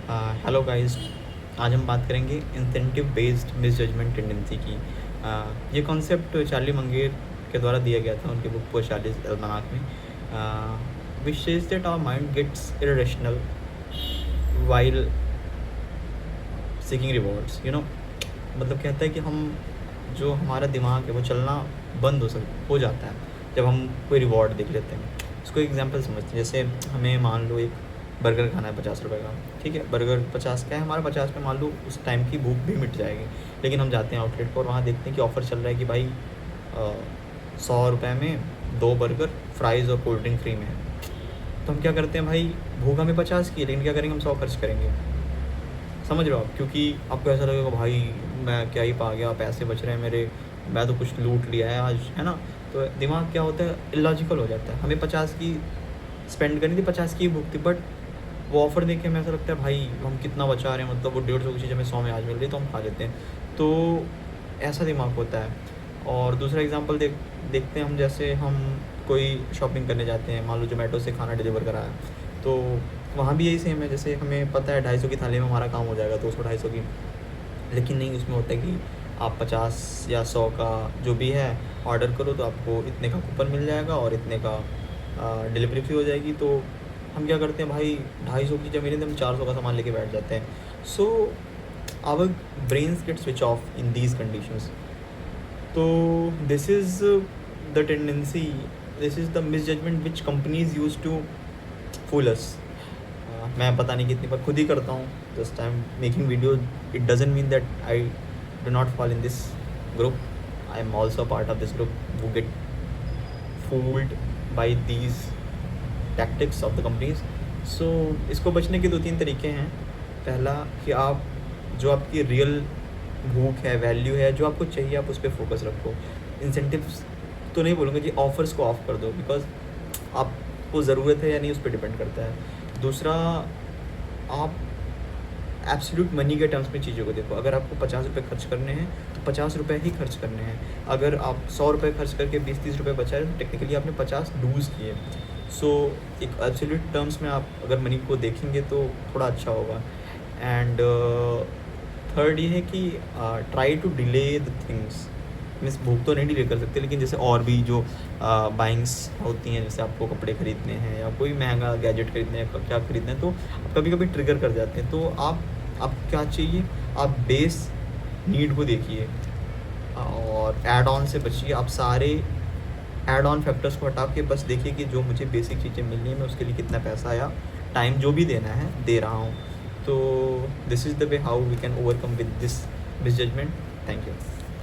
Hello guys. आज हम बात करेंगे incentive based misjudgement tendency की। ये कॉन्सेप्ट चार्ली मंगेर के द्वारा दिया गया था उनके बुक पोशालिस अल्मनाक में, which says that our mind gets irrational while seeking rewards. मतलब कहता है कि हम जो हमारा दिमाग है वो चलना बंद हो जाता है जब हम कोई रिवॉर्ड देख लेते हैं। इसको एग्जांपल समझते हैं, जैसे हमें मान लो एक बर्गर खाना है 50 रुपये का। ठीक है, बर्गर 50 का है, हमारा 50 में मान लो उस टाइम की भूख भी मिट जाएगी। लेकिन हम जाते हैं आउटलेट पर और वहाँ देखते हैं कि ऑफ़र चल रहा है कि भाई 100 रुपये में 2 बर्गर, फ्राइज़ और कोल्ड ड्रिंक फ्री में है। तो हम क्या करते हैं, भाई भूख हमें 50 की है लेकिन क्या करेंगे, हम 100 खर्च करेंगे। समझ रहे हो आप? क्योंकि आपको ऐसा लगेगा भाई मैं क्या ही पा गया, पैसे बच रहे हैं मेरे, मैं तो कुछ लूट लिया है आज, है ना। तो दिमाग क्या होता है, इलॉजिकल हो जाता है। हमें 50 की स्पेंड करनी थी, 50 की भूख थी, बट वो ऑफ़र देख के हमें ऐसा लगता है भाई हम कितना बचा रहे हैं, मतलब वो 150 की चीज़ हमें 100 में आज मिल रही है तो हम खा लेते हैं। तो ऐसा दिमाग होता है। और दूसरा एग्जांपल देखते हैं हम, जैसे हम कोई शॉपिंग करने जाते हैं, मान लो जोमेटो से खाना डिलीवर कराया, तो वहाँ भी यही सेम है। जैसे हमें पता है 250 की थाली में हमारा काम हो जाएगा, 200-250 की, लेकिन नहीं, उसमें होता है कि आप 50 या 100 का जो भी है ऑर्डर करो तो आपको इतने का कूपन मिल जाएगा और इतने का डिलीवरी फ्री हो जाएगी। तो हम क्या करते हैं भाई, 250 की जब मिले तो हम 400 का सामान लेके बैठ जाते हैं। So our brains get switch off in these conditions. तो this is the tendency, this is the misjudgement which companies use to fool us. मैं पता नहीं कितनी बार खुद ही करता हूँ, just I am making video. It doesn't mean that I do not fall in this group, I am also part of this group who get fooled by these tactics of the companies. So इसको बचने के 2-3 तरीके हैं। पहला कि आप जो आपकी रियल भूख है, वैल्यू है, जो आपको चाहिए, आप उस पर फोकस रखो। इंसेंटिव्स तो नहीं बोलूँगा जी, ऑफ़र्स को ऑफ कर दो, बिकॉज आपको ज़रूरत है या नहीं उस पर डिपेंड करता है। दूसरा, आप एब्सोल्यूट मनी के टर्म्स में चीज़ों को देखो। अगर आपको 50 रुपये खर्च करने हैं तो 50 रुपये ही खर्च करने हैं। अगर आप 100 रुपये खर्च करके 20-30 रुपये बचा रहे हैं तो टेक्निकली आपने 50 डूज़ किए। सो एक एब्सोल्यूट टर्म्स में आप अगर मनी को देखेंगे तो थोड़ा अच्छा होगा। एंड थर्ड ये है कि try to delay the things. Means भूख तो नहीं डिले कर सकते, लेकिन जैसे और भी जो बाइंग्स होती हैं, जैसे आपको कपड़े ख़रीदने हैं या कोई महंगा गैजेट ख़रीदना है, क्या ख़रीदना है, तो कभी कभी ट्रिगर कर जाते हैं। तो आप क्या चाहिए, आप बेस नीड को देखिए और ऐड ऑन से बचिए। आप सारे ऐड ऑन फैक्टर्स को हटा के बस देखिए कि जो मुझे बेसिक चीज़ें मिलनी है मैं उसके लिए कितना पैसा या टाइम जो भी देना है दे रहा हूँ। तो this is the way how we can overcome with this misjudgement. Thank you.